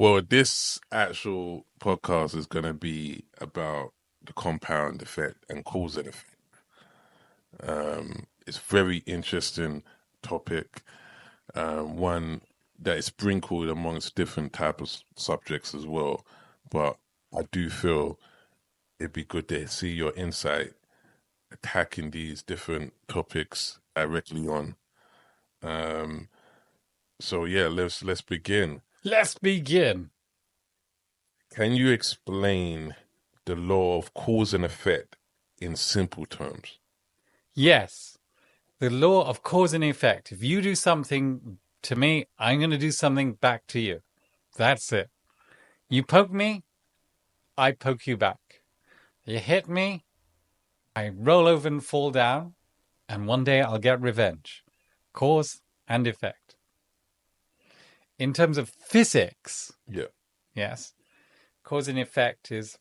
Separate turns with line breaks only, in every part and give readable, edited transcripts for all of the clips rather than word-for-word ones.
Well, this actual podcast is going to be about the compound effect and cause and effect. It's very interesting topic, one that is sprinkled amongst different types of subjects as well. But I do feel it'd be good to see your insight attacking these different topics directly on. Um, so yeah, let's begin.
Let's begin.
Can you explain the law of cause and effect in simple terms?
Yes, the law of cause and effect. If you do something to me, I'm going to do something back to you. That's it. You poke me, I poke you back. You hit me, I roll over and fall down, and one day I'll get revenge. Cause and effect. In terms of physics,
Yeah.
yes, cause and effect is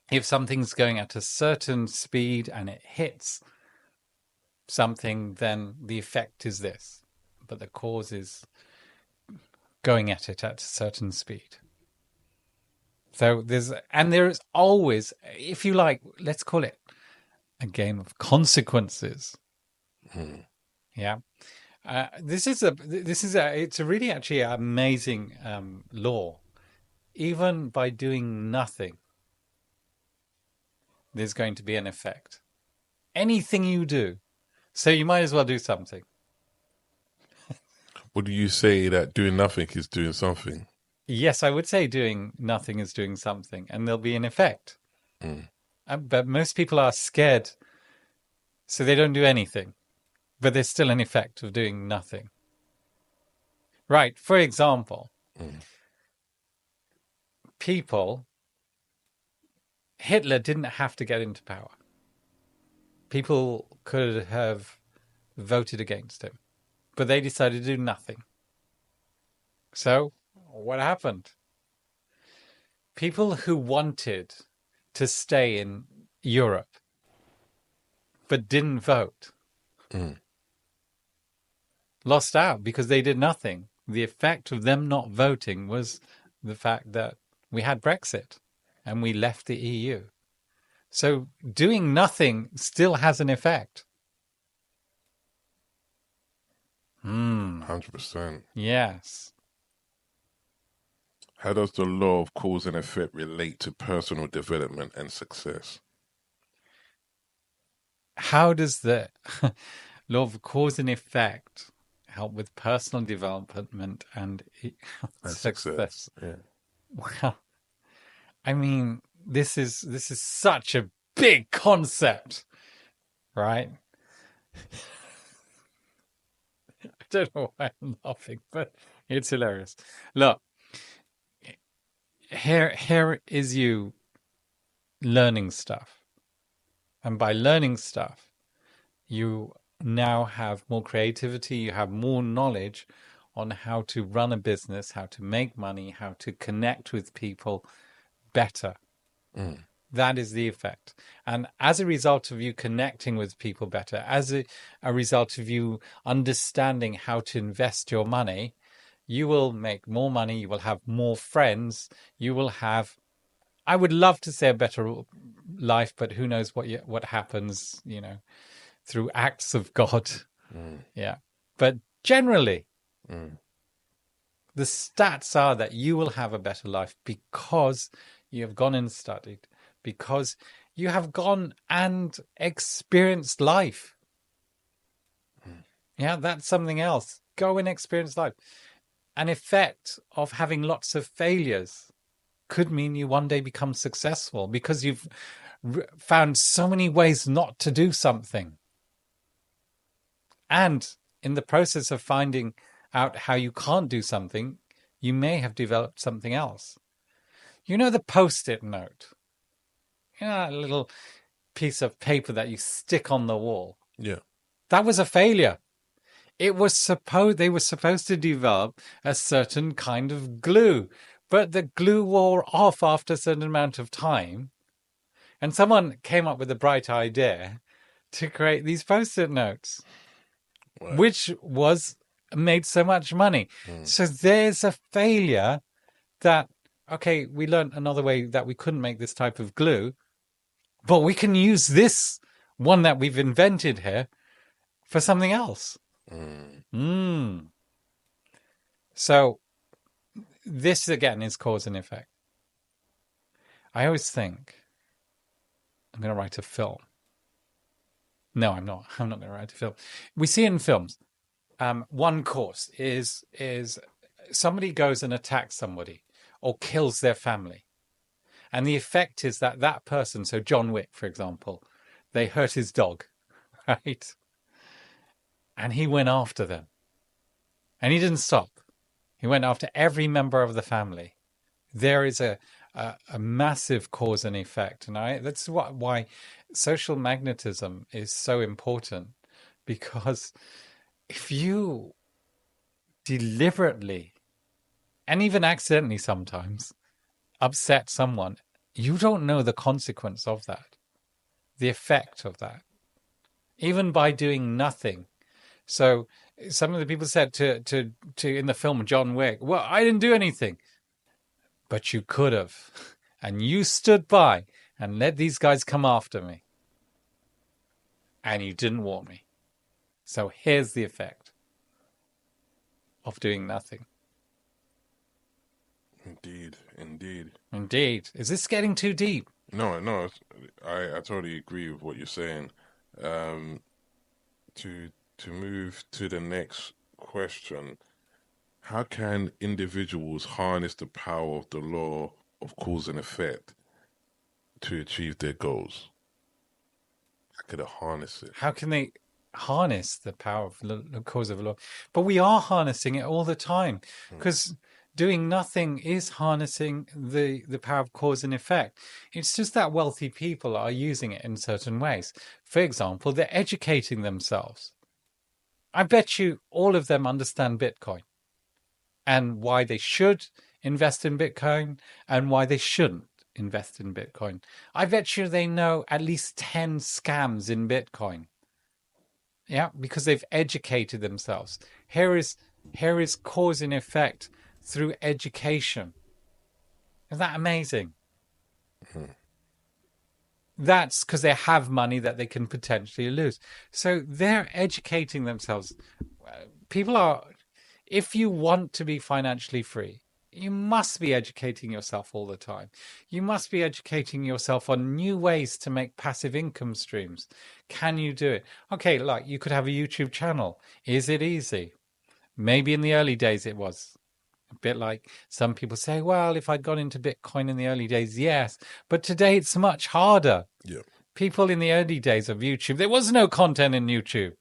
if something's going at a certain speed and it hits something, then the effect is this. But the cause is going at it at a certain speed. So there is always, if you like, let's call it a game of consequences.
Hmm.
Yeah. It's a really actually amazing law. Even by doing nothing, there's going to be an effect. Anything you do. So you might as well do something.
Would you say that doing nothing is doing something?
Yes, I would say doing nothing is doing something, and there'll be an effect.
Mm.
But most people are scared, so they don't do anything. But there's still an effect of doing nothing. Right. For example,
Mm.
Hitler didn't have to get into power. People could have voted against him, but they decided to do nothing. So, what happened? People who wanted to stay in Europe but didn't vote
Mm.
lost out because they did nothing. The effect of them not voting was the fact that we had Brexit and we left the EU. So doing nothing still has an effect.
100%.
Yes.
How does the law of cause and effect relate to personal development and success?
How does the law of cause and effect help with personal development and
And
success?
success. Yeah.
Well, I mean, this is such a big concept, right? I don't know why I'm laughing, but it's hilarious. Look, here is you learning stuff. And by learning stuff, you now have more creativity, you have more knowledge on how to run a business, how to make money, how to connect with people better.
Mm.
That is the effect. And as a result of you connecting with people better, as a result of you understanding how to invest your money, you will make more money, you will have more friends, you will have, I would love to say a better life, but who knows what happens, through acts of God.
Mm.
Yeah. But generally,
Mm.
the stats are that you will have a better life because you have gone and studied, because you have gone and experienced life. Yeah, that's something else. Go and experience life. An effect of having lots of failures could mean you one day become successful because you've found so many ways not to do something. And in the process of finding out how you can't do something, you may have developed something else. You know the Post-it note? That little piece of paper that you stick on the wall.
Yeah.
That was a failure. They were supposed to develop a certain kind of glue, but the glue wore off after a certain amount of time. And someone came up with a bright idea to create these Post-it notes,
Right.
which was made so much money.
Mm.
So there's a failure that, okay, we learned another way that we couldn't make this type of glue, but we can use this one that we've invented here for something else. So this again is cause and effect. I always think I'm going to write a film. No, I'm not. I'm not going to write a film. We see in films, one course is somebody goes and attacks somebody or kills their family. And the effect is that that person, so John Wick, for example, they hurt his dog, right? And he went after them. And he didn't stop. He went after every member of the family. There is a massive cause and effect. And that's why social magnetism is so important. Because if you deliberately, and even accidentally sometimes, upset someone, you don't know the consequence of that, the effect of that, even by doing nothing. So some of the people said to in the film John Wick, well, I didn't do anything. But you could have. And you stood by and let these guys come after me. And you didn't warn me. So here's the effect of doing nothing.
Indeed, indeed.
Indeed. Is this getting too deep?
No, I totally agree with what you're saying. To move to the next question, how can individuals harness the power of the law of cause and effect to achieve their goals? How could they harness it?
How can they harness the power of the cause of law? But we are harnessing it all the time, because doing nothing is harnessing the power of cause and effect. It's just that wealthy people are using it in certain ways. For example, they're educating themselves. I bet you all of them understand Bitcoin and why they should invest in Bitcoin and why they shouldn't invest in Bitcoin. I bet you they know at least 10 scams in Bitcoin. Yeah, because they've educated themselves. Here is cause and effect through education. Isn't that amazing? That's because they have money that they can potentially lose. So they're educating themselves. People are, if you want to be financially free, you must be educating yourself all the time. You must be educating yourself on new ways to make passive income streams. Can you do it? Okay, like you could have a YouTube channel. Is it easy? Maybe in the early days it was. A bit like some people say, well, if I'd gone into Bitcoin in the early days, yes. But today it's much harder.
Yeah.
People in the early days of YouTube, there was no content in YouTube.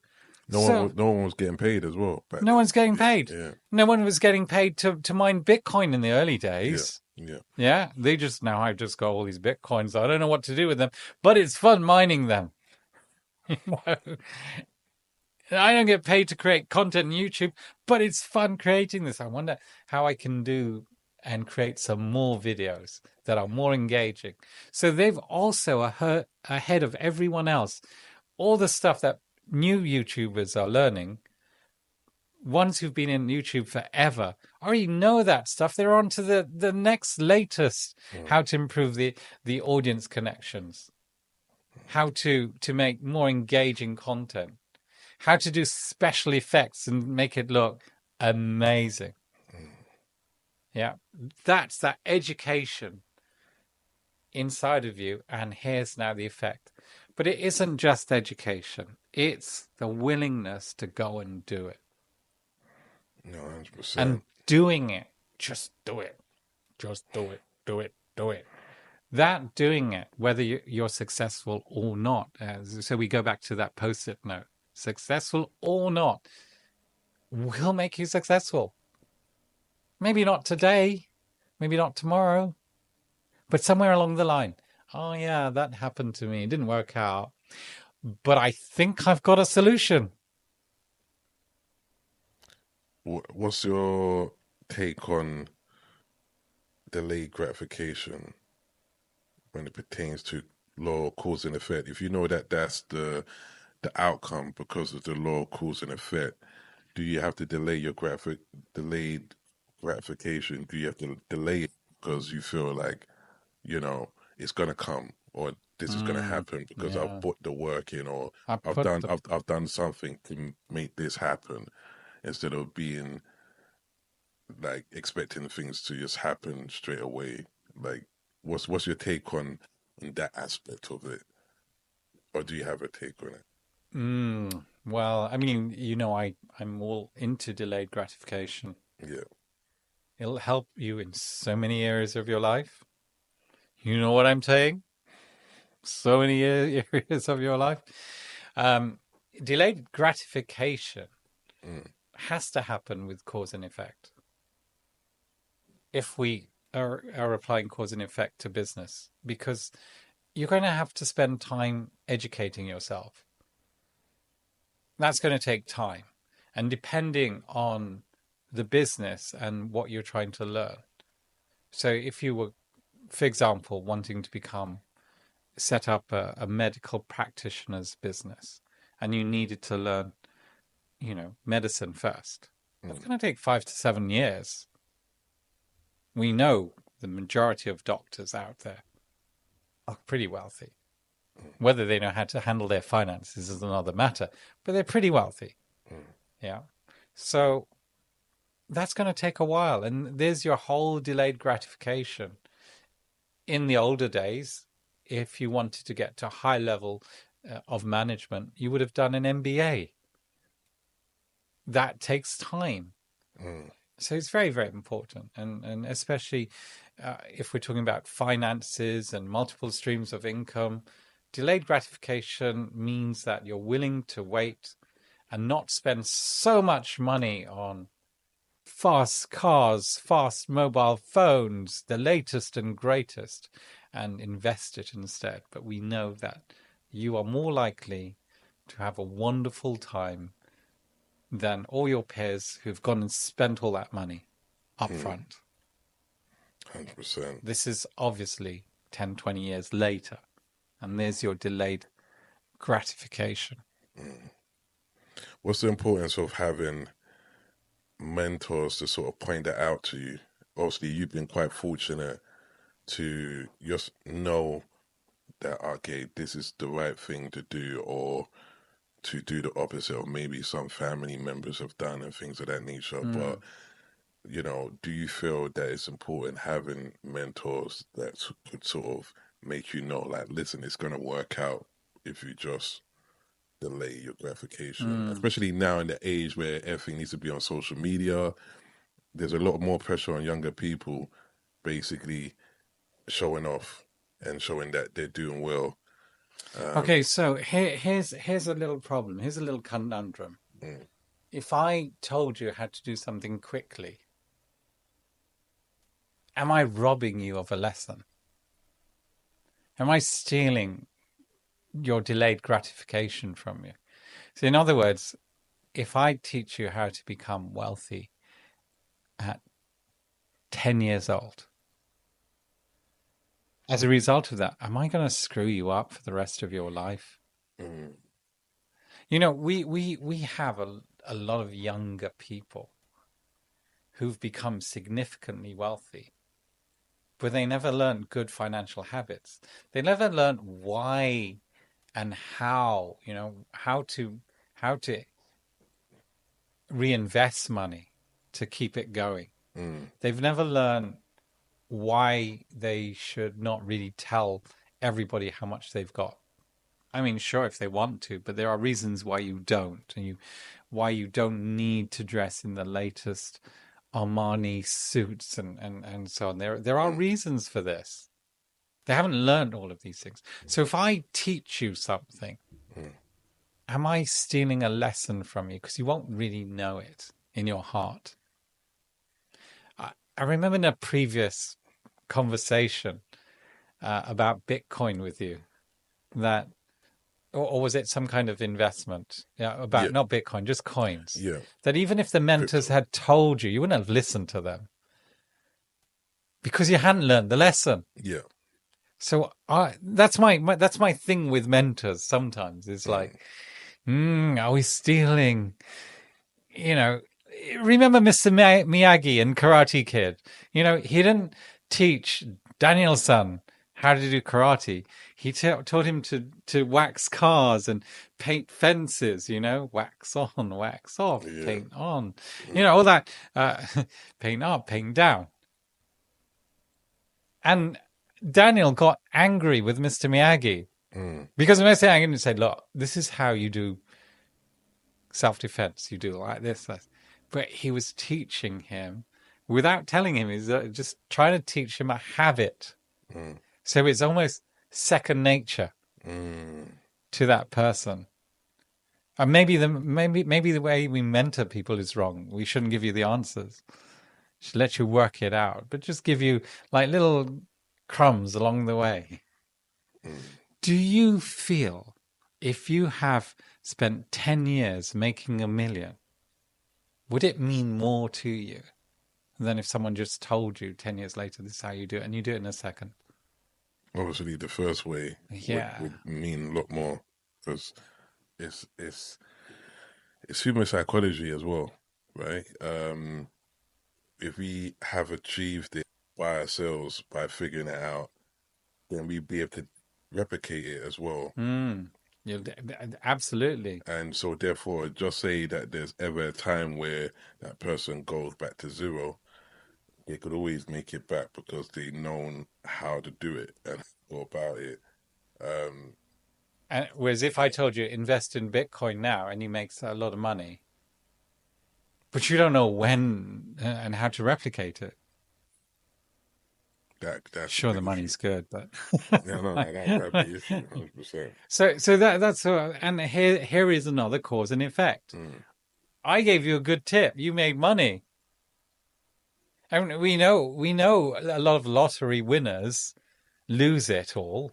No one was getting paid as well.
No one's getting paid.
Yeah.
No one was getting paid to mine Bitcoin in the early days.
Yeah.
They just, now I've just got all these Bitcoins. I don't know what to do with them, but it's fun mining them. I don't get paid to create content on YouTube, but it's fun creating this. I wonder how I can do and create some more videos that are more engaging. So they've also ahead of everyone else. All the stuff that new YouTubers are learning, ones who've been in YouTube forever, already know that stuff. They're on to the next latest, how to improve the audience connections, how to make more engaging content, how to do special effects and make it look amazing. Yeah, that's that education inside of you. And here's now the effect. But it isn't just education. It's the willingness to go and do it.
No, 100%.
And doing it. Just do it. Just do it. Do it. Do it. That doing it, whether you're successful or not. So we go back to that post-it note. Successful or not, will make you successful. Maybe not today, maybe not tomorrow, but somewhere along the line. Oh yeah, that happened to me. It didn't work out. But I think I've got a solution.
What's your take on delayed gratification when it pertains to law, cause and effect? If you know that that's the outcome because of the law, cause and effect, do you have to delay your delayed gratification, do you have to delay it because you feel like, it's gonna come, or this is gonna
Mm,
happen because I've
yeah.
put the work in, or
I
I've
put
done
the
I've done something to make this happen, instead of being like expecting things to just happen straight away. Like, what's your take on that aspect of it, or do you have a take on it?
well, I mean, I'm all into delayed gratification.
Yeah.
It'll help you in so many areas of your life. You know what I'm saying? So many areas of your life. Um, Delayed gratification
Mm,
has to happen with cause and effect. If we are applying cause and effect to business, because you're going to have to spend time educating yourself. That's going to take time. And depending on the business and what you're trying to learn. So if you were, for example, wanting to set up a medical practitioner's business and you needed to learn, medicine first, that's
mm,
going to take 5 to 7 years. We know the majority of doctors out there are pretty wealthy.
mm,
Whether they know how to handle their finances is another matter, but they're pretty wealthy.
mm,
Yeah. So that's going to take a while. And there's your whole delayed gratification. In the older days, if you wanted to get to a high level of management, you would have done an MBA. That takes time.
mm,
So it's very, very important. And especially if we're talking about finances and multiple streams of income, delayed gratification means that you're willing to wait and not spend so much money on fast cars, fast mobile phones, the latest and greatest, and invest it instead. But we know that you are more likely to have a wonderful time than all your peers who've gone and spent all that money up
mm,
front.
100%.
This is obviously 10, 20 years later, and there's your delayed gratification.
Mm. What's the importance of having mentors to sort of point that out to you? Obviously, you've been quite fortunate to just know that, okay, this is the right thing to do, or to do the opposite of maybe some family members have done and things of that nature. But,
Mm.
do you feel that it's important having mentors that could sort of make you know, like, listen, it's going to work out if you just delay your gratification,
Mm.
especially now in the age where everything needs to be on social media. There's a lot more pressure on younger people, basically showing off and showing that they're doing well.
Okay,
Um,
so here's a little problem. Here's a little conundrum.
mm,
If I told you how to do something quickly, am I robbing you of a lesson? Am I stealing your delayed gratification from you? So, in other words, if I teach you how to become wealthy at 10 years old, as a result of that, am I going to screw you up for the rest of your life?
mm,
We have a lot of younger people who've become significantly wealthy, but they never learned good financial habits. They never learned why and how, how to reinvest money to keep it going.
mm,
They've never learned why they should not really tell everybody how much they've got. I mean, sure, if they want to, but there are reasons why you don't, and why you don't need to dress in the latest Armani suits and so on. There are
mm,
reasons for this. They haven't learned all of these things. So if I teach you something,
mm,
am I stealing a lesson from you? Because you won't really know it in your heart. I remember in a previous conversation about Bitcoin with you that, or was it some kind of investment? Yeah,
yeah,
about not Bitcoin, just coins.
yeah,
That even if the mentors
crypto.
had told you, you wouldn't have listened to them because you hadn't learned the lesson.
Yeah,
So that's my thing with mentors. Sometimes it's
mm,
like, are we stealing? You know, remember Mr. Miyagi and Karate Kid? You know, he didn't teach Daniel-san how to do karate. He taught him to wax cars and paint fences, you know, wax on, wax off,
Yeah.
paint on, you know, all that, paint up, paint down. And Daniel got angry with Mr. Miyagi because Mr. Miyagi said, look, this is how you do self-defense. You do like this. But he was teaching him without telling him. He's just trying to teach him a habit. So it's almost second nature to that person. And maybe the way we mentor people is wrong. We shouldn't give you the answers. Should let you work it out, but just give you like little crumbs along the way. Do you feel if you have spent 10 years making $1 million, would it mean more to you than if someone just told you 10 years later, this is how you do it, and you do it in a second?
Obviously, the first way
Yeah.
would mean a lot more because it's human psychology as well, right? If we have achieved it by ourselves by figuring it out, then we'd be able to replicate it as well.
Absolutely.
And so, therefore, just say that there's ever a time where that person goes back to zero, they could always make it back because they've known how to do it and go about it.
And whereas if I told you invest in Bitcoin now and you make a lot of money, but you don't know when and how to replicate it.
That's
sure, the money's good, but
yeah, no, that'd be the issue, 100%.
so that's and here is another cause and effect. I gave you a good tip. You made money. And we know a lot of lottery winners lose it all.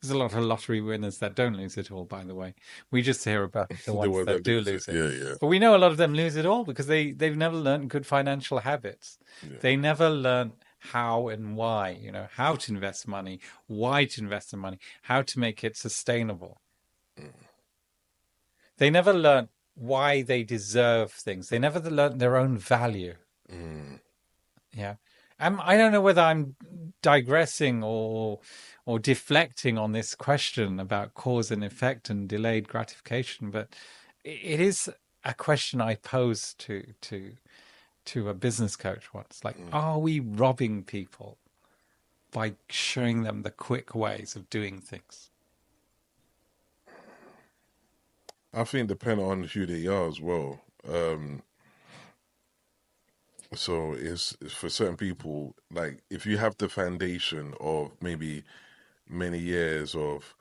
There's a lot of lottery winners that don't lose it all, by the way. We just hear about the ones that do lose it.
Yeah.
But we know a lot of them lose it all because they've never learned good financial habits.
Yeah.
They never learn how and why, you know, how to invest money, why to invest the money, how to make it sustainable. They never learn why they deserve things. They never learn their own value. Yeah. I don't know whether I'm digressing or deflecting on this question about cause and effect and delayed gratification, but it is a question I posed to a business coach once. Like, are we robbing people by showing them the quick ways of doing things?
I think depending on who they are as well. So it's for certain people, like if you have the foundation of maybe many years of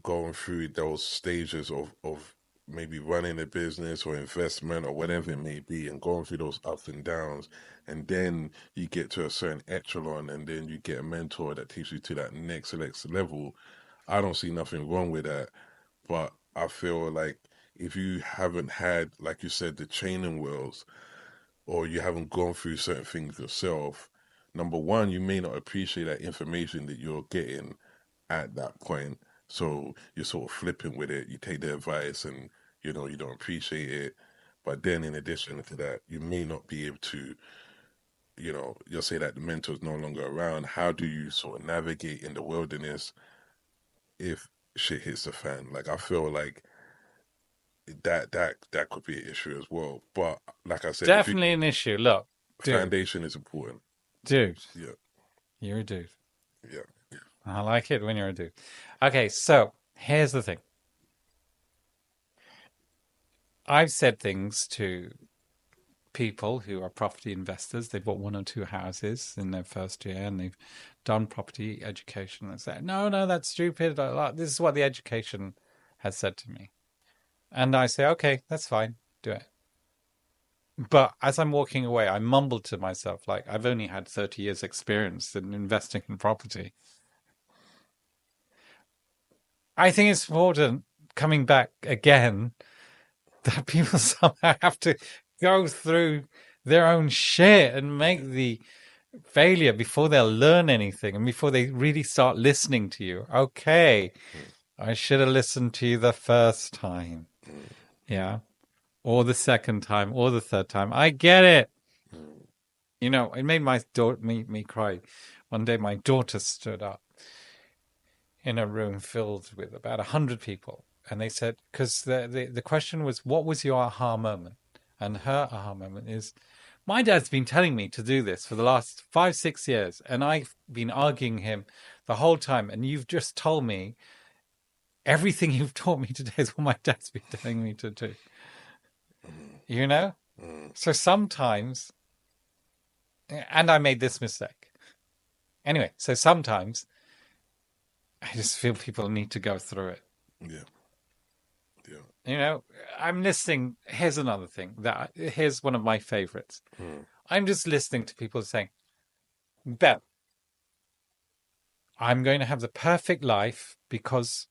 going through those stages of maybe running a business or investment or whatever it may be and going through those ups and downs, and then you get to a certain echelon and then you get a mentor that takes you to that next level, I don't see nothing wrong with that. But I feel like if you haven't had, like you said, the training wheels, or you haven't gone through certain things yourself, number one, you may not appreciate that information that you're getting at that point. So you're sort of flipping with it. You take the advice and, you know, you don't appreciate it. But then in addition to that, you may not be able to, you know, you'll say that the mentor is no longer around. How do you sort of navigate in the wilderness if shit hits the fan? Like, I feel like that could be an issue as well. But like I said,
definitely an issue. Look,
foundation is important.
Dude.
Yeah.
You're a dude.
Yeah.
I like it when you're a dude. Okay, so here's the thing. I've said things to people who are property investors. They bought 1 or 2 houses in their first year and they've done property education. They say, no, that's stupid. This is what the education has said to me. And I say, okay, that's fine. Do it. But as I'm walking away, I mumble to myself, like, I've only had 30 years experience in investing in property. I think it's important, coming back again, that people somehow have to go through their own shit and make the failure before they'll learn anything and before they really start listening to you. Okay, I should have listened to you the first time. Yeah. or the second time, or the third time. I get it.
mm,
You know, it made my daughter me cry. One day, my daughter stood up in a room filled with about 100 people, and they said, because the question was, what was your aha moment? And her aha moment is, my dad's been telling me to do this for the last 5, 6 years, and I've been arguing him the whole time, and you've just told me everything you've taught me today is what my dad's been telling me to do.
mm,
You know?
mm.
So sometimes, and I made this mistake. Anyway, so sometimes I just feel people need to go through it.
Yeah, yeah.
You know, I'm listening. Here's another thing here's one of my favorites.
Mm,
I'm just listening to people saying, Ben, I'm going to have the perfect life because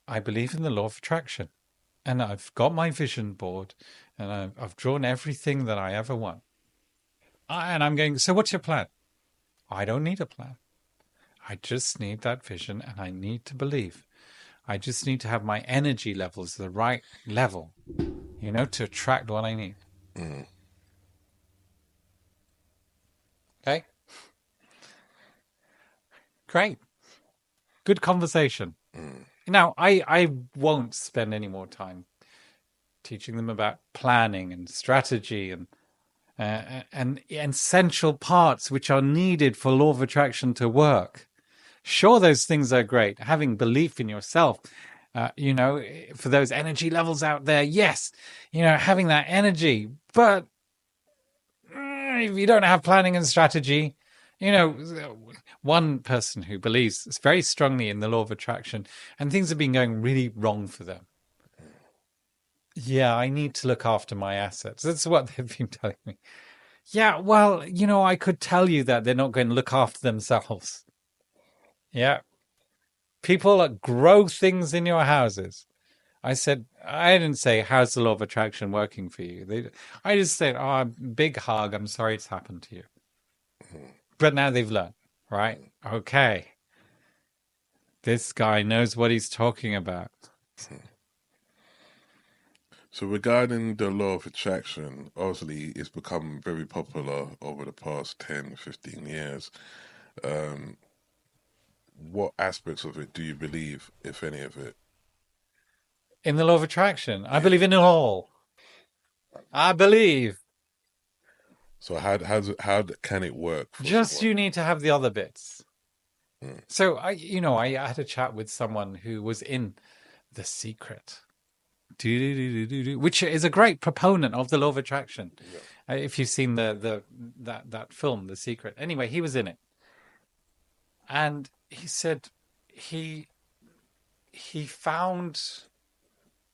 I believe in the law of attraction. And I've got my vision board and I've drawn everything that I ever want. And I'm going, so what's your plan? I don't need a plan. I just need that vision and I need to believe. I just need to have my energy levels the right level, you know, to attract what I need.
mm,
Okay? Great. Good conversation.
mm,
Now, I won't spend any more time teaching them about planning and strategy and essential parts which are needed for law of attraction to work. Sure, those things are great. Having belief in yourself, you know, for those energy levels out there, yes, you know, having that energy. But if you don't have planning and strategy, you know, one person who believes very strongly in the law of attraction and things have been going really wrong for them. Yeah, I need to look after my assets. That's what they've been telling me. Yeah, well, you know, I could tell you that they're not going to look after themselves. Yeah. People that grow things in your houses. I didn't say, how's the law of attraction working for you? I just said, oh, big hug. I'm sorry it's happened to you. But now they've learned, right? Okay. This guy knows what he's talking about.
mm. So regarding the law of attraction, obviously it's become very popular over the past 10, 15 years. Um, what aspects of it do you believe, if any of it?
In the law of attraction, I
Yeah.
believe in it all. I believe.
So can it work for
Just
someone?
you need to have the other bits.
Mm,
So I had a chat with someone who was in The Secret, which is a great proponent of the law of attraction.
yeah.
If you've seen that film, The Secret. Anyway, he was in it, and he said he he found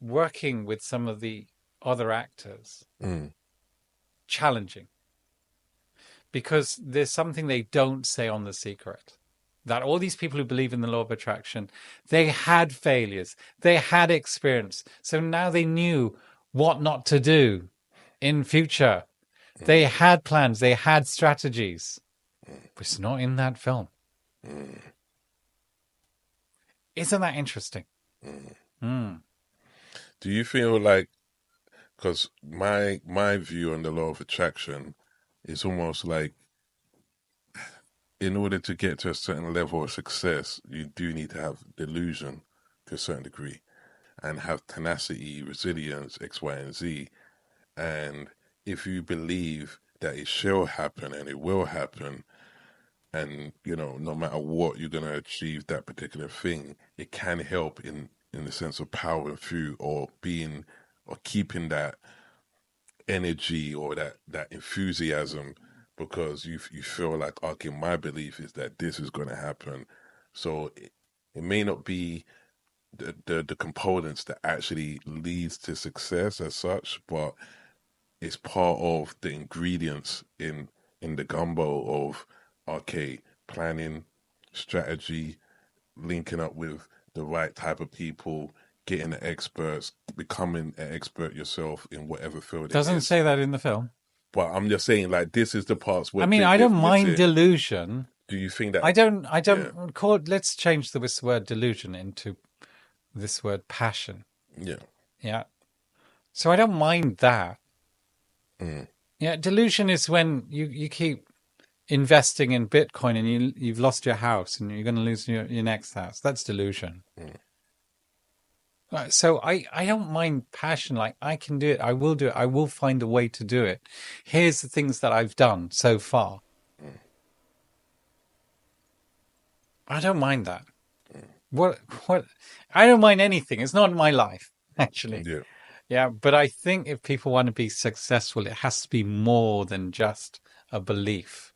working with some of the other actors
Mm,
challenging because there's something they don't say on The Secret. That all these people who believe in the law of attraction, they had failures, they had experience. So now they knew what not to do in future. They
mm,
had plans, they had strategies. But it's not in that film.
mm,
Isn't that interesting?
mm.
Mm.
Do you feel like, because my view on the law of attraction is almost like, in order to get to a certain level of success, you do need to have delusion to a certain degree and have tenacity, resilience, X, Y, and Z. And if you believe that it shall happen and it will happen, and no matter what, you're gonna achieve that particular thing, it can help in the sense of powering through or being or keeping that energy or that enthusiasm because you feel like, okay, my belief is that this is going to happen. So it may not be the components that actually leads to success as such, but it's part of the ingredients in the gumbo of, okay, planning, strategy, linking up with the right type of people, getting the experts, becoming an expert yourself in whatever field it
Doesn't
is.
say that in the film.
But I'm just saying, like, this is the parts
I
where
mean, I don't
you're
mind
saying,
delusion.
do you think that,
I
yeah,
don't call it, let's change this word delusion into this word passion.
yeah,
Yeah. So I don't mind that.
Mm.
Yeah, delusion is when you keep investing in Bitcoin and you've lost your house and you're going to lose your next house. That's delusion.
Mm.
So I don't mind passion. Like, I can do it. I will do it. I will find a way to do it. Here's the things that I've done so far.
Mm.
I don't mind that. What what I don't mind anything. It's not my life, actually.
Yeah,
Yeah, but I think if people want to be successful, it has to be more than just a belief.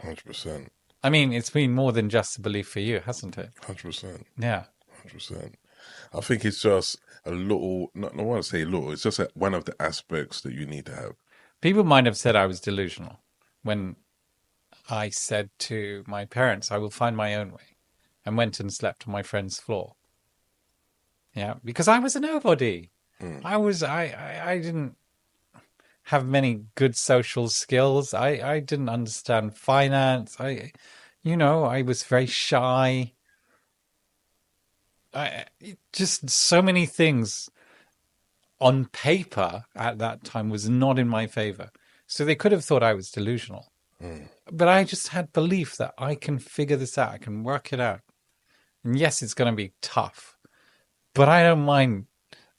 100%.
I mean, it's been more than just a belief for you, hasn't it?
100%.
Yeah.
100%. I think it's just a little, not, I want to say little, it's just one of the aspects that you need to have.
People might have said I was delusional when I said to my parents, I will find my own way, and went and slept on my friend's floor. Yeah, because I was a nobody.
Mm.
I didn't have many good social skills. I didn't understand finance. I was very shy. Just so many things on paper at that time was not in my favor. So they could have thought I was delusional.
Mm.
But I just had belief that I can figure this out. I can work it out. And yes, it's going to be tough, but I don't mind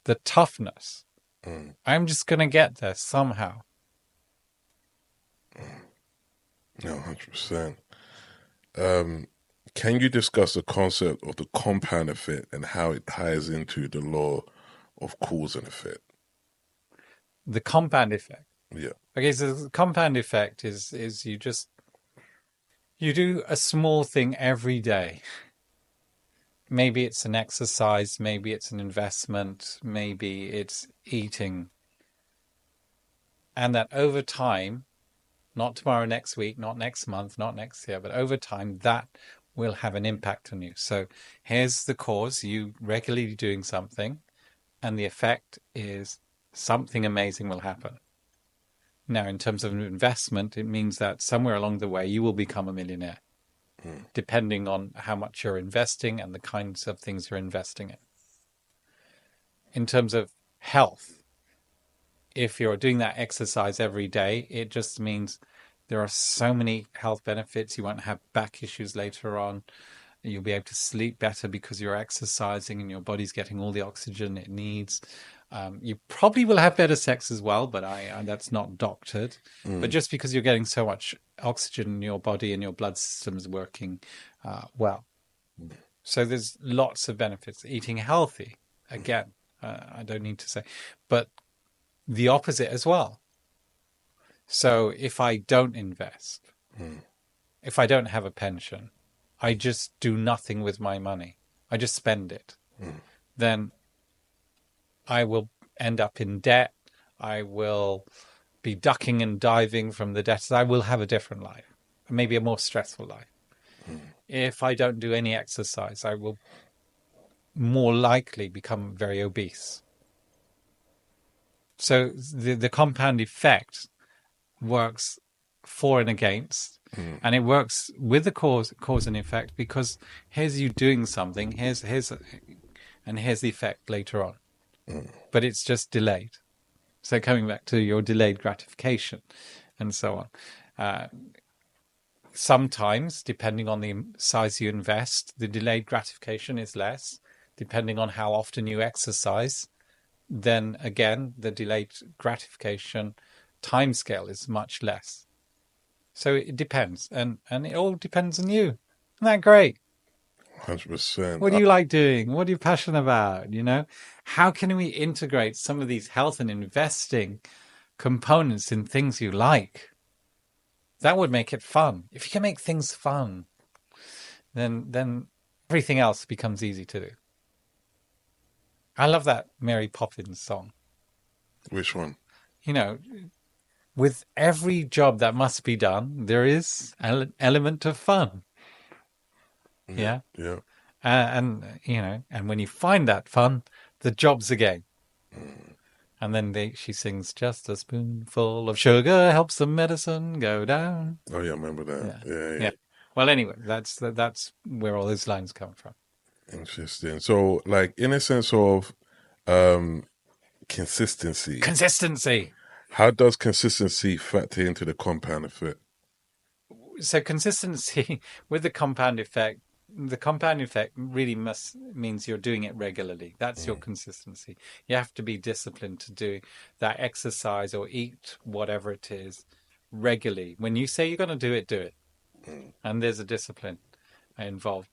the toughness.
Mm.
I'm just going to get there somehow.
No, 100%. Um, can you discuss the concept of the compound effect and how it ties into the law of cause and effect?
The compound effect.
Yeah.
Okay, so the compound effect is you do a small thing every day. Maybe it's an exercise, maybe it's an investment, maybe it's eating. And that over time, not tomorrow, next week, not next month, not next year, but over time, that will have an impact on you. So here's the cause, you regularly doing something, and the effect is something amazing will happen. Now, in terms of an investment, it means that somewhere along the way, you will become a millionaire,
Mm.
depending on how much you're investing and the kinds of things you're investing in. In terms of health, if you're doing that exercise every day, it just means there are so many health benefits. You won't have back issues later on. You'll be able to sleep better because you're exercising and your body's getting all the oxygen it needs. You probably will have better sex as well, but that's not doctored. But
Mm.
just because you're getting so much oxygen in your body and your blood system's working well. So there's lots of benefits. Eating healthy, again, I don't need to say, but the opposite as well. So if I don't invest,
Mm.
if I don't have a pension, I just do nothing with my money, I just spend it,
Mm.
then I will end up in debt. I will be ducking and diving from the debts. I will have a different life, maybe a more stressful life.
Mm.
If I don't do any exercise, I will more likely become very obese. So the compound effect works for and against,
Mm.
and it works with the cause and effect, because here's you doing something, and here's the effect later on,
Mm.
but it's just delayed. So coming back to your delayed gratification and so on. Sometimes, depending on the size you invest, the delayed gratification is less. Depending on how often you exercise, then again, the delayed gratification timescale is much less. So it depends, and it all depends on you. Isn't that great?
100%.
What do you like doing? What are you passionate about? How can we integrate some of these health and investing components in things you like? That would make it fun. If you can make things fun, then everything else becomes easy to do. I love that Mary Poppins song.
Which one?
You know, with every job that must be done, there is an element of fun.
Yeah.
Yeah.
Yeah.
And when you find that fun, the job's a game.
Mm.
And then she sings, "Just a spoonful of sugar helps the medicine go down."
Oh, yeah, I remember that.
Yeah,
Yeah,
yeah.
yeah.
Well, anyway, that's where all those lines come from.
Interesting. So, like, in a sense of um, consistency,
Consistency.
how does consistency factor into the compound effect?
So consistency with the compound effect really means you're doing it regularly. That's your
Mm,
consistency. You have to be disciplined to do that exercise or eat whatever it is regularly. When you say you're going to do it.
mm,
And there's a discipline involved.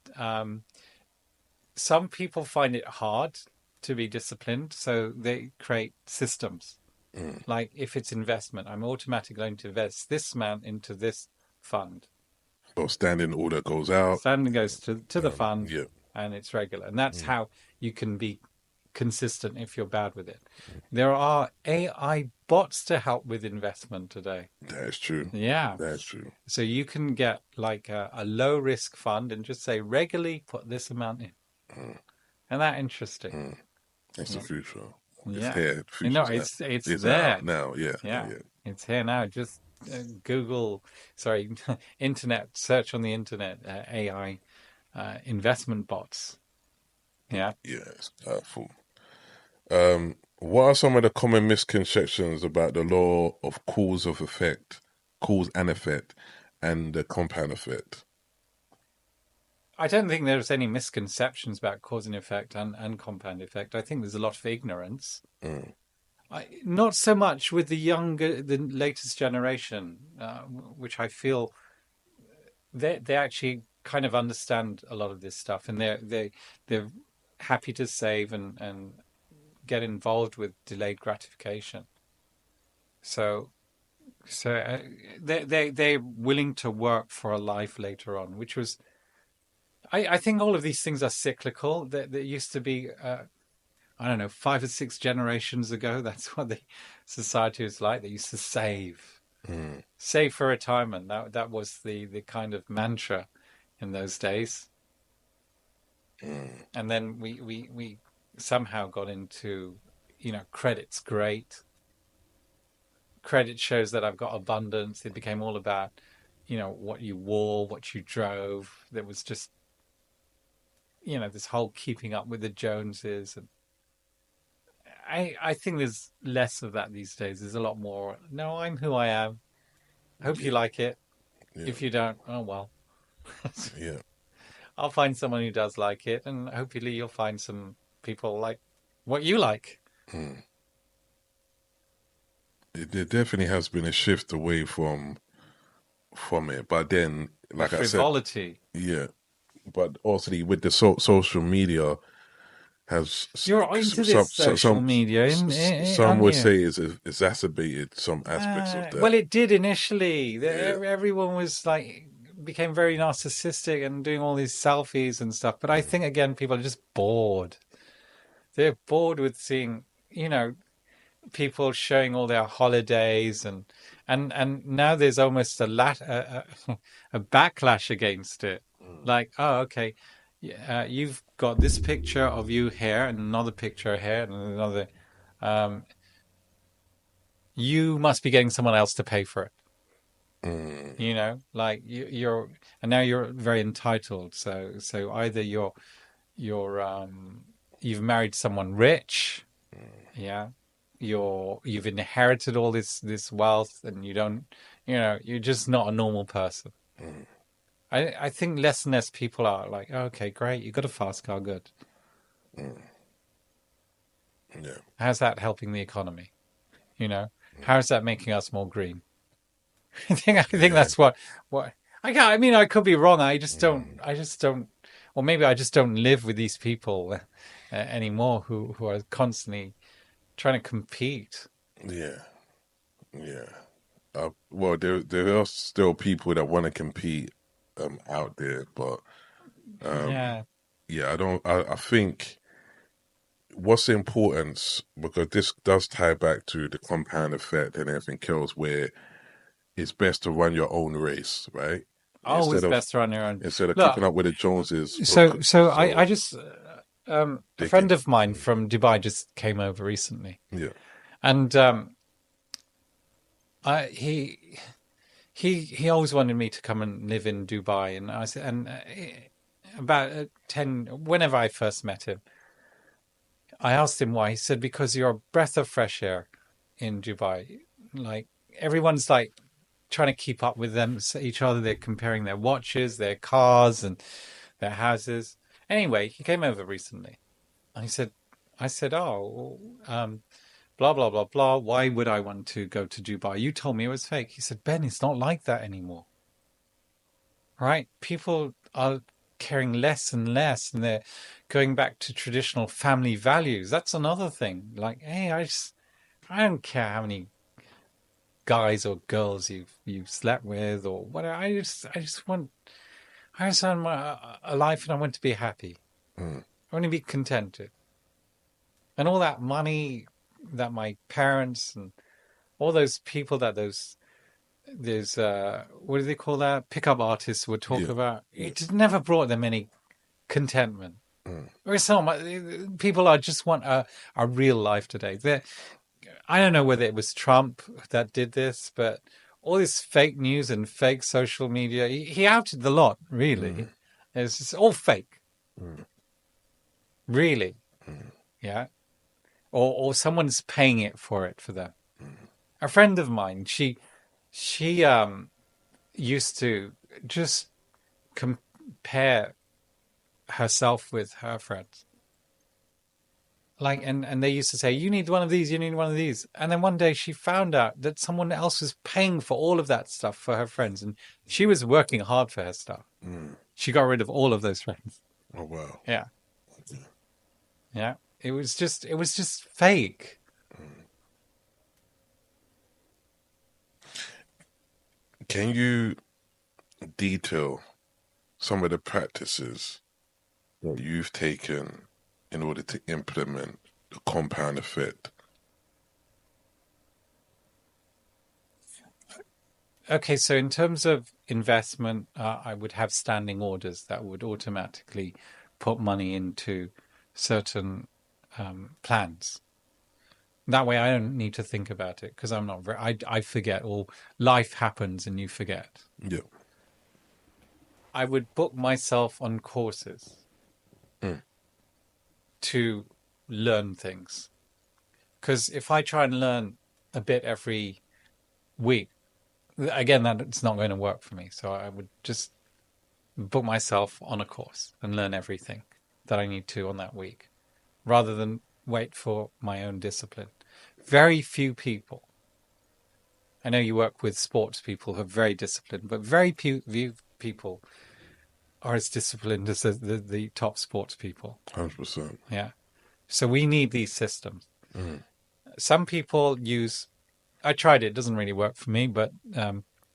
Some people find it hard to be disciplined, so they create systems.
mm.
Like if it's investment, I'm automatically going to invest this amount into this fund.
So, standing order goes out.
Standing goes to the fund,
Yeah,
and it's regular. And that's
mm,
how you can be consistent if you're bad with it. There are AI bots to help with investment today.
that's true.
Yeah.
That's true.
So you can get like a low risk fund and just say regularly put this amount in.
Mm,
And that interesting.
mm. It's the
Yeah.
future. It's
Yeah.
here. The
You know,
future's now.
it's
It's now.
there.
Now. Yeah.
Yeah.
Yeah.
It's here now. Just Google, sorry, internet, search on the internet, AI investment bots. Yeah.
Yeah. It's powerful. What are some of the common misconceptions about the law of cause and effect, and the compound effect?
I don't think there's any misconceptions about cause and effect and compound effect. I think there's a lot of ignorance.
Mm,
Not so much with the latest generation, which I feel they actually kind of understand a lot of this stuff, and they're happy to save and get involved with delayed gratification. So so they're willing to work for a life later on, which was I think all of these things are cyclical. There used to be I don't know 5 or 6 generations ago. That's what the society was like. They used to
mm,
save for retirement. That was the kind of mantra in those days.
mm,
And then we somehow got into, credit's great. Credit shows that I've got abundance. It became all about, what you wore, what you drove. There was just, this whole keeping up with the Joneses. And I think there's less of that these days. There's a lot more, no, I'm who I am. I hope you
yeah.
like it.
Yeah.
If you don't, oh well.
Yeah.
I'll find someone who does like it, and hopefully you'll find some people like what you like.
Mm. There definitely has been a shift away from it, but then,
The
like I said,
frivolity.
yeah. But also with the social media has
You're into this social media,
some
aren't
would
you?
say is exacerbated some aspects of that.
Well, it did initially.
Yeah.
Everyone was like, became very narcissistic and doing all these selfies and stuff. But I think, again, people are just bored. They're bored with seeing, people showing all their holidays and now there's almost a backlash against it.
Mm,
Like, oh, okay, you've got this picture of you here and another picture here and another. Um, you must be getting someone else to pay for it.
mm,
Like you're, and now you're very entitled. So either you've married someone rich,
mm,
yeah, you've inherited all this wealth, and you don't, you're just not a normal person.
mm,
I think less and less people are like, oh, okay, great, you got a fast car, good.
mm. Yeah.
How's that helping the economy? You know,
Mm,
how is that making us more green? I think
yeah.
that's what I can't. I mean, I could be wrong.
Mm,
I just don't. Or maybe I just don't live with these people anymore who are constantly trying to compete.
yeah. Yeah. Well, there are still people that want to compete out there, but um,
Yeah.
yeah, I don't. I think what's the importance, because this does tie back to the compound effect and everything else, where it's best to run your own race, right? Instead
Always
of
best on your own.
keeping
Look,
up with the Joneses.
so I
So
just a friend
digging.
of mine from Dubai just came over recently,
Yeah.
and I he always wanted me to come and live in Dubai, and I said, and about 10, whenever I first met him, I asked him why. He said, because you're a breath of fresh air in Dubai. Like, everyone's like trying to keep up with them, each other. They're comparing their watches, their cars, and their houses. Anyway, he came over recently. And I said, oh, blah, blah, blah, blah. Why would I want to go to Dubai? You told me it was fake. He said, Ben, it's not like that anymore. Right? People are caring less and less, and they're going back to traditional family values. That's another thing. Like, hey, I don't care how many guys or girls you've slept with or whatever. I just want a life, and I want to be happy.
Mm.
I want to be contented. And all that money that my parents and all those people that those what do they call that, pickup artists would talk
Yeah.
about, it never brought them any contentment.
Mm.
Or so much, people are just want a real life today. I don't know whether it was Trump that did this, but all this fake news and fake social media, he outed the lot, really.
Mm.
It's just all fake.
Mm.
Really.
Mm.
Yeah. Or someone's paying it for them.
Mm.
A friend of mine, she used to just compare herself with her friends. Like, and they used to say, you need one of these, you need one of these. And then one day she found out that someone else was paying for all of that stuff for her friends. And she was working hard for her stuff.
Mm.
She got rid of all of those friends.
Oh, wow.
Yeah. Yeah. It was just fake.
Can you detail some of the practices that you've taken in order to implement the compound effect?
Okay, so in terms of investment, I would have standing orders that would automatically put money into certain plans. That way, I don't need to think about it because I'm not I forget, or life happens and you forget.
Yeah.
I would book myself on courses to learn things. Because if I try and learn a bit every week, again, that's not going to work for me. So I would just book myself on a course and learn everything that I need to on that week, rather than wait for my own discipline. Very few people. I know you work with sports people who are very disciplined, but very few people are as disciplined as the top sports people.
100%.
Yeah. So we need these systems. Mm. Some people use, I tried it, doesn't really work for me, but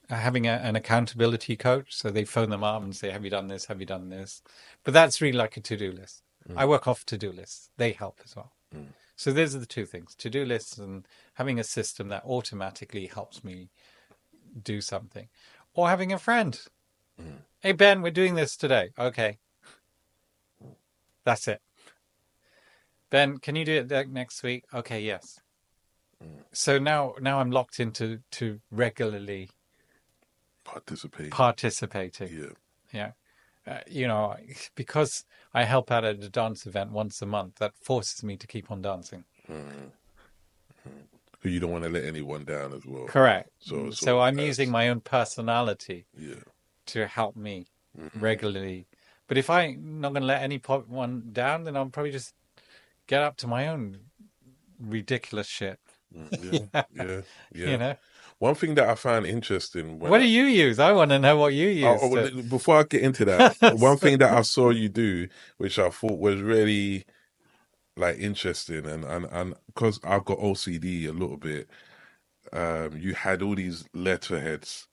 having an accountability coach, so they phone them up and say, have you done this? Have you done this? But that's really like a to-do list. I work off to-do lists. They help as well. So those are the two things, to-do lists and having a system that automatically helps me do something. Or having a friend. Hey, Ben, we're doing this today. Okay. That's it. Ben, can you do it next week? Okay, yes. So now I'm locked into regularly participating. Yeah. Because I help out at a dance event once a month, that forces me to keep on dancing.
You don't want to let anyone down as well.
Correct. So I'm using my own personality
Yeah.
to help me regularly. But if I'm not going to let anyone down, then I'll probably just get up to my own ridiculous shit.
Yeah.
You know?
One thing that I found interesting.
What do you use? I want to know what you use.
Before I get into that, one thing that I saw you do, which I thought was really like interesting, and because I've got OCD a little bit, you had all these letterheads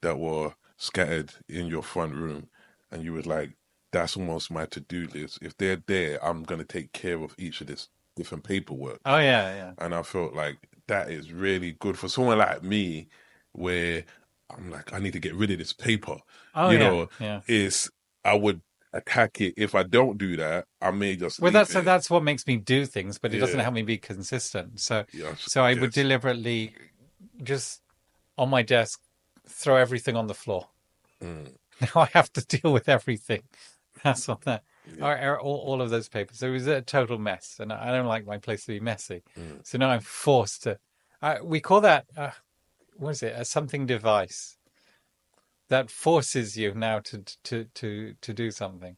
that were scattered in your front room, and you was like, that's almost my to-do list. If they're there, I'm going to take care of each of this different paperwork.
Oh, yeah.
And I felt like that is really good for someone like me, where I'm like, I need to get rid of this paper.
Oh,
I would attack it. If I don't do that, I may just
that's what makes me do things, but it doesn't help me be consistent. So I would deliberately just on my desk throw everything on the floor. Now I have to deal with everything. That's what that.
Yeah.
All of those papers. So it was a total mess, and I don't like my place to be messy.
Mm.
So now I'm forced to. We call that what is it? A something device that forces you now to do something.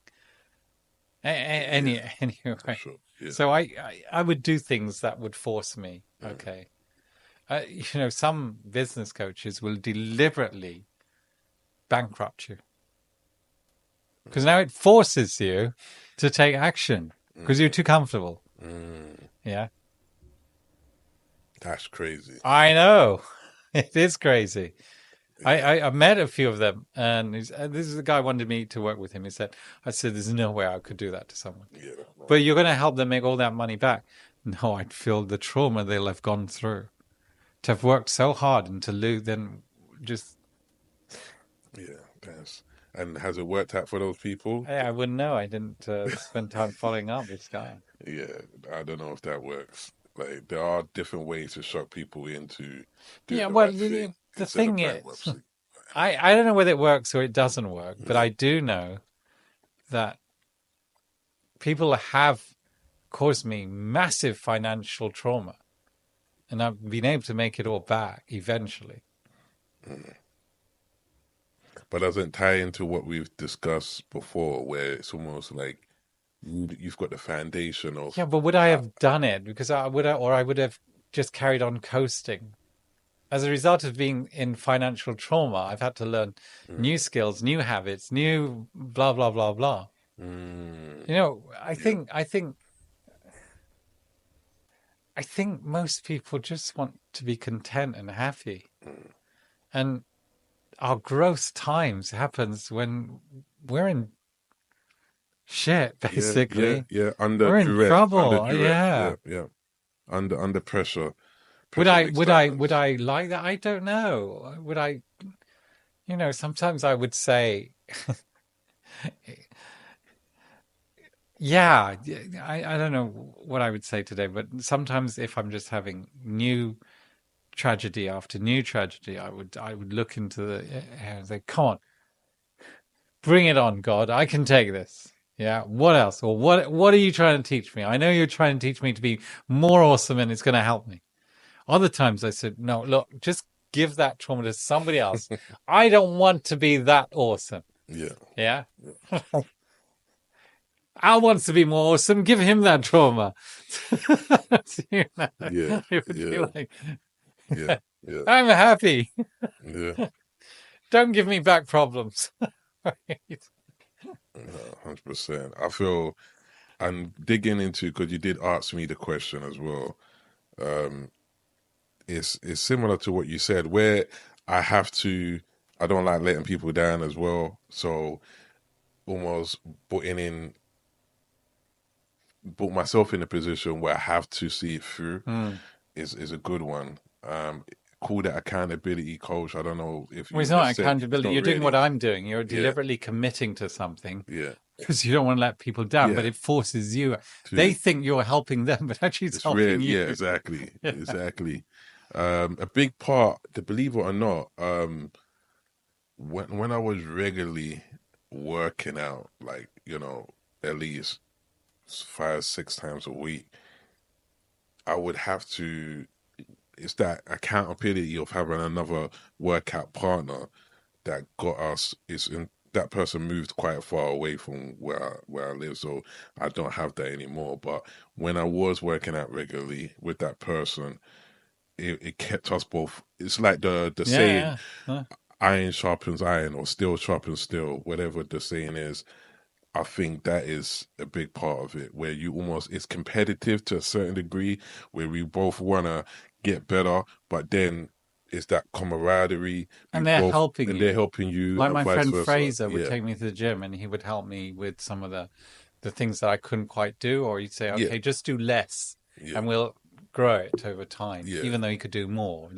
Yeah. For
Anyway,
sure. Yeah.
so I would do things that would force me.
Mm.
Okay, some business coaches will deliberately bankrupt you because now it forces you to take action because you're
Mm.
too comfortable.
Mm.
Yeah,
That's crazy.
I know. It is crazy.
Yeah.
I met a few of them, and this is the guy who wanted me to work with him. I said, there's no way I could do that to someone.
Yeah.
But you're going to help them make all that money back. No, I'd feel the trauma they'll have gone through to have worked so hard and to lose, then just,
Yeah. That's. And has it worked out for those people?
I wouldn't know. I didn't spend time following up this guy.
Yeah. I don't know if that works. Like there are different ways to shock people into doing
Yeah,
the
well,
right thing
the
instead of
thing is,
bankruptcy.
I don't know whether it works or it doesn't work, but
Mm.
I do know that people have caused me massive financial trauma, and I've been able to make it all back eventually.
Mm. But doesn't tie into what we've discussed before, where it's almost like you've got the foundation
Yeah,
of.
but would I have done it? Because I would have just carried on coasting. As a result of being in financial trauma, I've had to learn
Mm.
new skills, new habits, new blah blah blah blah.
Mm.
I
Yeah.
think most people just want to be content and happy.
Mm.
And our growth times happens when we're in shit,
Yeah. Yeah.
basically.
Yeah. Under
We're in
duress. Under
trouble.
duress. Yeah.
Yeah.
Yeah. Under pressure. Pressure makes
Would
diamonds.
I like that? I don't know. Would I, sometimes I would say, yeah, I don't know what I would say today, but sometimes if I'm just having new tragedy after new tragedy, I would look into the air and say, come on, bring it on, God. I can take this. Yeah. What else? Or what are you trying to teach me? I know you're trying to teach me to be more awesome and it's going to help me. Other times I said, no, look, just give that trauma to somebody else. I don't want to be that awesome.
Yeah.
Yeah. Al wants to be more awesome. Give him that trauma.
Yeah.
It would be
Yeah.
like,
Yeah. Yeah.
I'm happy.
Yeah.
Don't give me back problems. Right.
100%. I feel, and digging into, because you did ask me the question as well. Um, it's similar to what you said, where I have to. I don't like letting people down as well. So almost putting in, put myself in a position where I have to see it through
Hmm.
is a good one. Call that accountability coach. I don't know if
Well,
you
it's
would have
not
said it's
accountability.
not
You're doing what
really.
I'm doing. You're
Yeah,
deliberately committing to something
yeah,
because you don't want to let people down, but
yeah.
it forces you. They
To
think you're helping them, but actually it's
it's real.
helping you.
Yeah, exactly,
Yeah.
exactly. A big part, to believe it or not, when I was regularly working out, like at least 5, 6 times a week, I would have to. It's that accountability of having another workout partner that got us. That person moved quite far away from where I live, so I don't have that anymore. But when I was working out regularly with that person, it kept us both. It's like the saying,
Yeah. Huh?
iron sharpens iron or steel sharpens steel, whatever the saying is. I think that is a big part of it, where you almost, it's competitive to a certain degree, where we both want to get better, but then it's that camaraderie. We
And they're
both,
helping
and they're
you.
helping you,
Like
and
my
vice
friend
versa.
Fraser would
Yeah,
take me to the gym and he would help me with some of the things that I couldn't quite do, or he'd say,
yeah,
okay, just do less
yeah,
and we'll grow it over time,
yeah,
even though he could do more.
and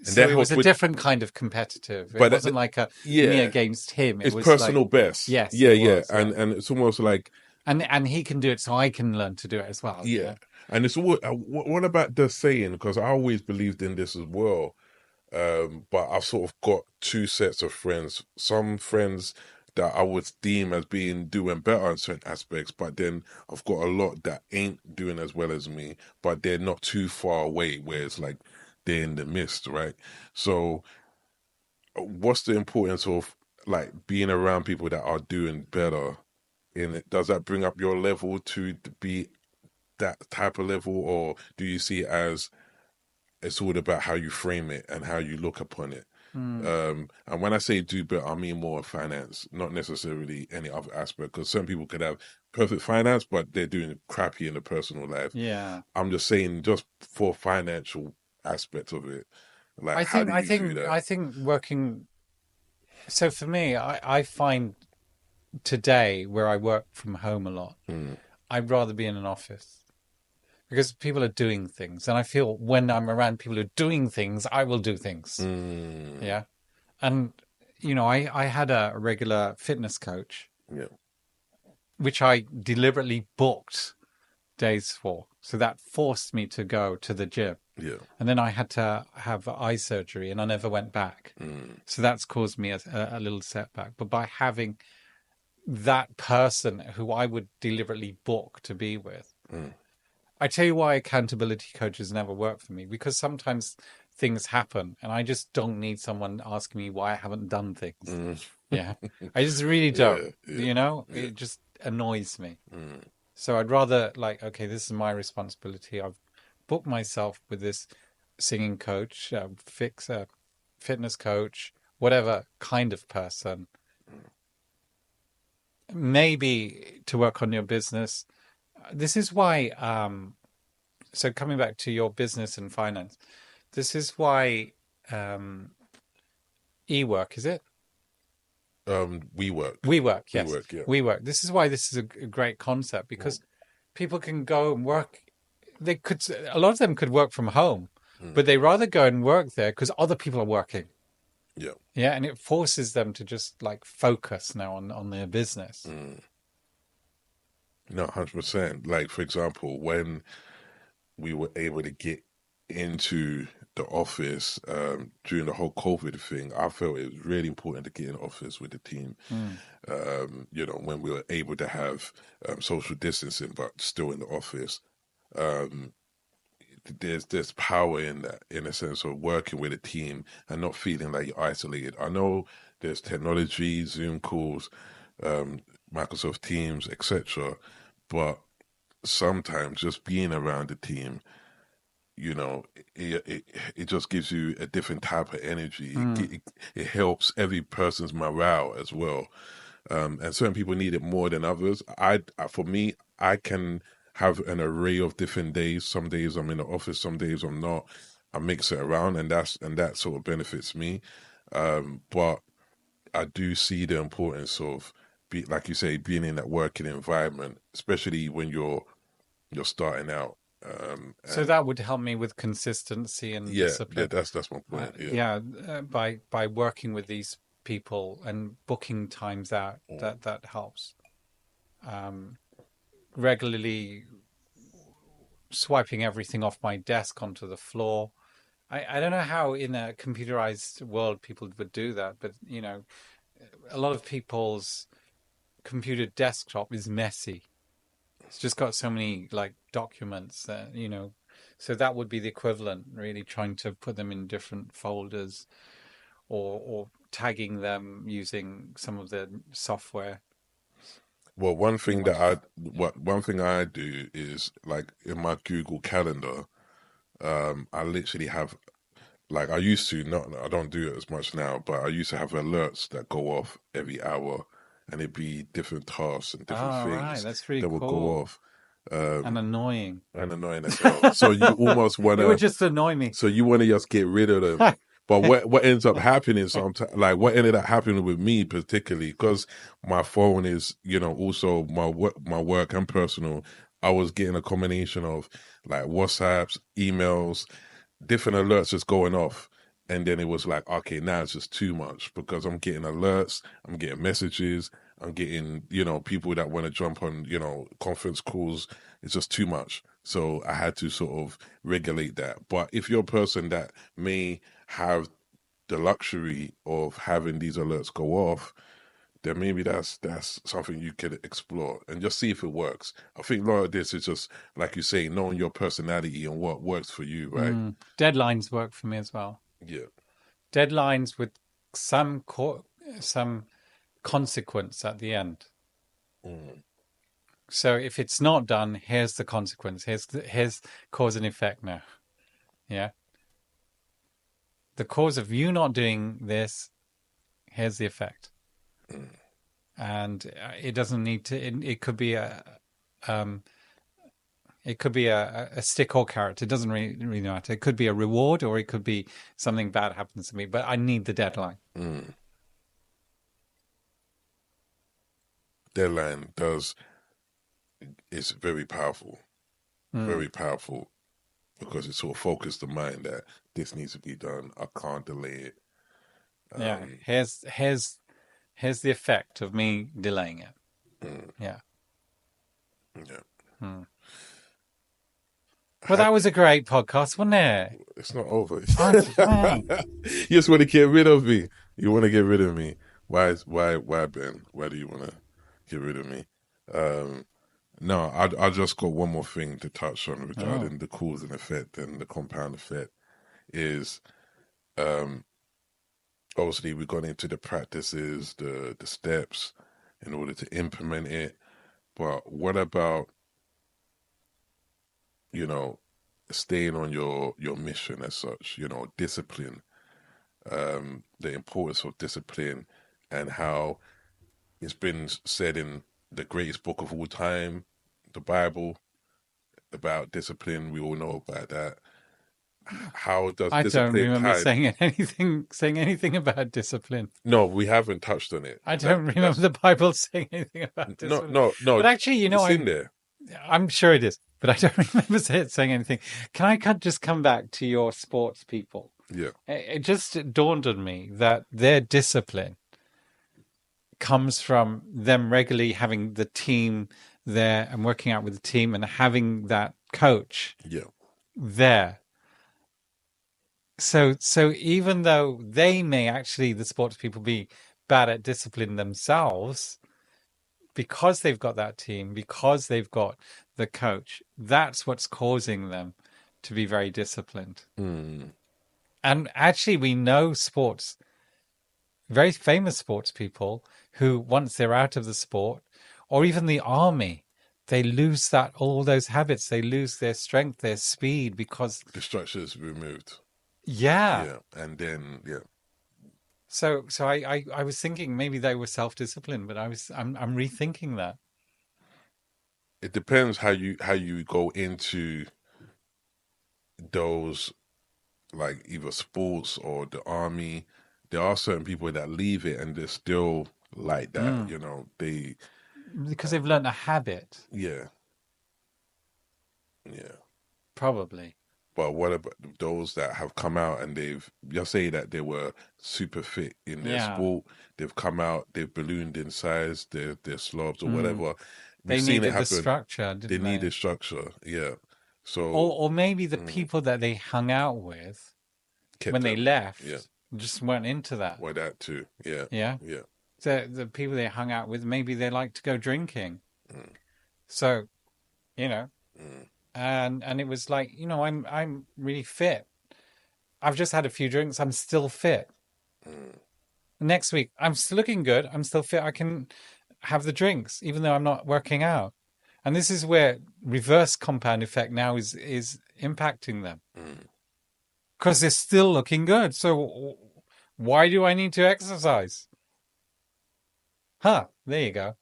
So
that
it was
helps
a
with,
different kind of competitive. It
but
wasn't like a me
yeah,
against him. It
it's
was like,
personal best.
yes,
Yeah,
it
yeah,
was. Yeah.
and it's almost like,
And he can do it, so I can learn to do it as well.
yeah,
Yeah.
and it's all. What about the saying? Because I always believed in this as well. But I've sort of got two sets of friends. Some friends that I would deem as being doing better in certain aspects, but then I've got a lot that ain't doing as well as me, but they're not too far away where it's like they're in the mist, right? So what's the importance of like being around people that are doing better in it? Does that bring up your level to be that type of level, or do you see it as it's all about how you frame it and how you look upon it?
Mm.
And when I say do better, I mean more finance, not necessarily any other aspect. Because some people could have perfect finance, but they're doing crappy in the personal life.
Yeah.
I'm just saying, just for financial aspect of it, like
I
how
think
do
I
you view
think
that?
I think working so for me, I find today where I work from home a lot,
Mm,
I'd rather be in an office because people are doing things. And I feel when I'm around people who are doing things, I will do things.
mm,
Yeah. And, I had a regular fitness coach,
yeah,
which I deliberately booked days for. So that forced me to go to the gym.
yeah,
And then I had to have eye surgery and I never went back.
mm,
So that's caused me a little setback. But by having that person who I would deliberately book to be with,
mm,
I tell you why accountability coaches never work for me, because sometimes things happen and I just don't need someone asking me why I haven't done things.
mm.
Yeah. I just really don't.
Yeah, yeah, yeah.
It just annoys me.
Mm,
So I'd rather, like, okay, this is my responsibility. I've booked myself with this singing coach, fixer, fitness coach, whatever kind of person. Maybe to work on your business. This is why, so coming back to your business and finance, this is why um, e-work, is it?
we work,
WeWork,
we
yes.
work, yeah.
WeWork. This is why this is a great concept,
Mm,
because people can go and work. A lot of them could work from home,
mm,
but they rather go and work there because other people are working.
yeah.
Yeah, and it forces them to just like focus now on their business.
Mm. No, 100%. Like, for example, when we were able to get into the office during the whole COVID thing, I felt it was really important to get in the office with the team.
Mm,
When we were able to have social distancing, but still in the office. Um, there's power in that, in a sense of working with a team and not feeling like you're isolated. I know there's technology, Zoom calls, um, Microsoft Teams, etc. But sometimes just being around the team, you know, it just gives you a different type of energy.
mm,
It helps every person's morale as well. And certain people need it more than others. For me, I can have an array of different days. Some days I'm in the office, some days I'm not. I mix it around, and that sort of benefits me. But I do see the importance of, like you say, being in that working environment, especially when you're starting out.
So
And
that would help me with consistency and
yeah, yeah,
discipline.
that's my point. Yeah.
Yeah, by working with these people and booking times out,
Mm.
that helps. Um, Regularly swiping everything off my desk onto the floor. I don't know how in a computerized world people would do that, but a lot of people's computer desktop is messy. It's just got so many like documents that. So that would be the equivalent, really trying to put them in different folders or tagging them using some of the software.
Well,
Yeah.
one thing I do is like in my Google Calendar, I literally have, like, I used to, not, I don't do it as much now, but I used to have alerts that go off every hour, and it'd be different tasks and different
Oh, right.
things
That's really
that would go
cool
off,
and
um,
annoying.
and annoying as hell. So you almost
It would
wanna,
just annoy me.
so you wanna just get rid of them. But what ends up happening sometimes, like what ended up happening with me particularly, because my phone is, also my work and personal. I was getting a combination of like WhatsApps, emails, different alerts just going off. And then it was like, okay, now it's just too much because I'm getting alerts, I'm getting messages, I'm getting, people that want to jump on, conference calls. It's just too much. So I had to sort of regulate that. But if you're a person that may have the luxury of having these alerts go off, then maybe that's something you could explore and just see if it works. I think a lot of this is just like you say, knowing your personality and what works for you, right?
Deadlines work for me as well.
Yeah.
Deadlines with some consequence at the end.
Mm.
So if it's not done, here's the consequence. Here's cause and effect now. Yeah. The cause of you not doing this, here's the effect.
Mm.
And it doesn't need to. It could be um, a stick or carrot. It doesn't really matter. It could be a reward, or it could be something bad happens to me. But I need the deadline.
Mm. Deadline is very powerful, very powerful, because it sort of focuses the mind that this needs to be done. I can't delay it.
Yeah. Here's the effect of me delaying it. Yeah.
Yeah.
Well, that was a great podcast, wasn't it?
It's not over.
Oh,
You just want to get rid of me. You want to get rid of me. Why, Ben? Why do you want to get rid of me? No, I just got one more thing to touch on regarding the cause and effect and the compound effect is, obviously we've gone into the practices, the steps in order to implement it. But what about, staying on your mission as such, discipline, the importance of discipline and how it's been said in the greatest book of all time, the Bible, about discipline. We all know about that. How does
I don't
discipline
remember
tie?
saying anything about discipline.
No, we haven't touched on it.
I don't remember the Bible saying anything about discipline.
No.
But actually,
it's in there.
I'm sure it is, but I don't remember saying anything. Can I just come back to your sports people?
Yeah.
It just dawned on me that their discipline comes from them regularly having the team there and working out with the team and having that coach there. So even though they may actually, the sports people, be bad at discipline themselves, because they've got that team, because they've got the coach, that's what's causing them to be very disciplined. And actually, we know very famous sports people who, once they're out of the sport, or even the army, they lose all those habits. They lose their strength, their speed, because
the structure is removed.
Yeah.
And then
So I was thinking maybe they were self-disciplined, but I'm rethinking that.
It depends how you go into those, like either sports or the army. There are certain people that leave it and they're still like that,
Because they've learned a habit.
Yeah.
Probably.
But what about those that have come out and just say that they were super fit in their sport, they've come out, they've ballooned in size, they're slobs or whatever.
They needed the structure, didn't they?
They needed structure, yeah. So
or maybe the people that they hung out with when they left just weren't into that.
Well, that too, yeah.
Yeah?
Yeah.
So the people they hung out with, maybe they like to go drinking. So, and it was like, I'm really fit. I've just had a few drinks. I'm still fit. Next week, I'm still looking good. I'm still fit. I can have the drinks, even though I'm not working out. And this is where reverse compound effect now is impacting them. Because they're still looking good. So why do I need to exercise? There you go.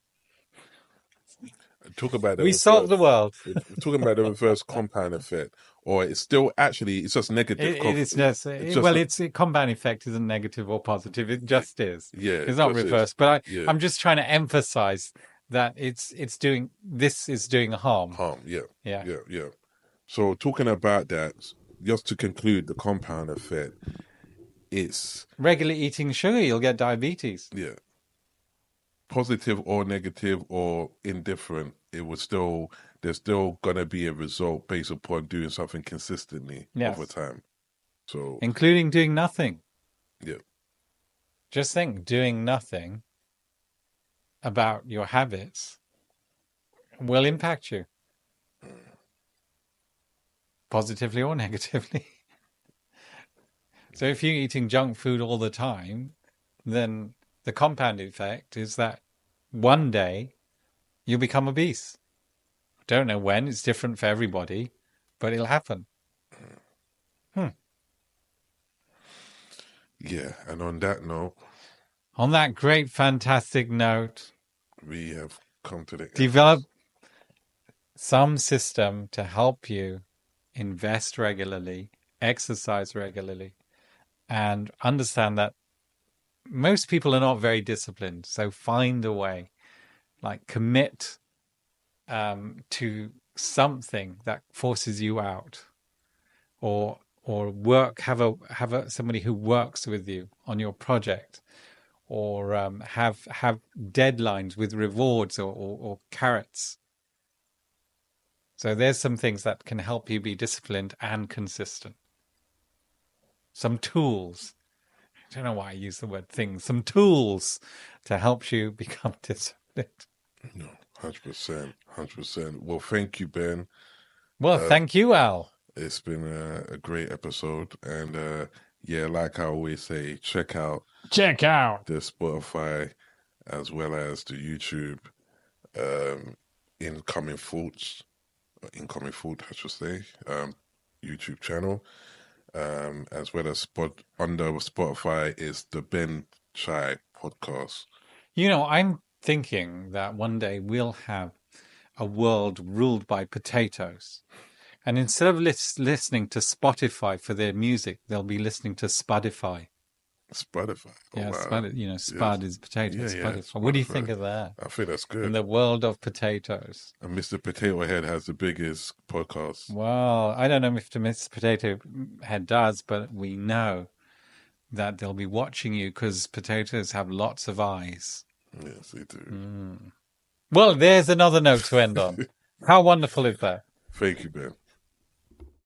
Talk about
we solved the world.
We're talking about the reverse compound effect, or it's still actually it's just negative.
It's compound effect isn't negative or positive. It just is.
Yeah,
it's not reverse. But I'm just trying to emphasize that it's doing harm.
Yeah. So talking about that, just to conclude the compound effect, it's
regularly eating sugar, you'll get diabetes.
Yeah. Positive or negative or indifferent, there's still gonna be a result based upon doing something consistently over time. So
including doing nothing.
Yeah.
Just think, doing nothing about your habits will impact you positively or negatively. So if you're eating junk food all the time, then the compound effect is that one day you'll become obese. Don't know when, it's different for everybody, but it'll happen.
Yeah, and on that note,
On that great, fantastic note,
we have come to the end.
develop some system to help you invest regularly, exercise regularly, and understand that most people are not very disciplined. So find a way, like commit to something that forces you out, or work. Have a somebody who works with you on your project, or have deadlines with rewards or carrots. So there's some things that can help you be disciplined and consistent. Some tools. I don't know why I use the word things. Some tools to help you become disciplined.
No, 100%, 100%. Well, thank you, Ben.
Well, thank you, Al.
It's been a great episode, and yeah, like I always say, check out the Spotify as well as the YouTube incoming thought, I should say, YouTube channel, as well as under Spotify is the Ben Chai podcast.
You know, I'm thinking that one day we'll have a world ruled by potatoes. And instead of listening to Spotify for their music, they'll be listening to Spotify.
Spotify. Oh,
Yeah,
wow.
spud is potato.
Yeah,
Spotify.
yeah,
What do you
Spotify.
think of that?
I think that's good.
In the world of potatoes.
And Mr. Potato Head has the biggest podcast.
Well, I don't know if Mr. Potato Head does, but we know that they'll be watching you because potatoes have lots of eyes.
Yes, they do.
Well, there's another note to end on. How wonderful is that?
Thank you, Ben.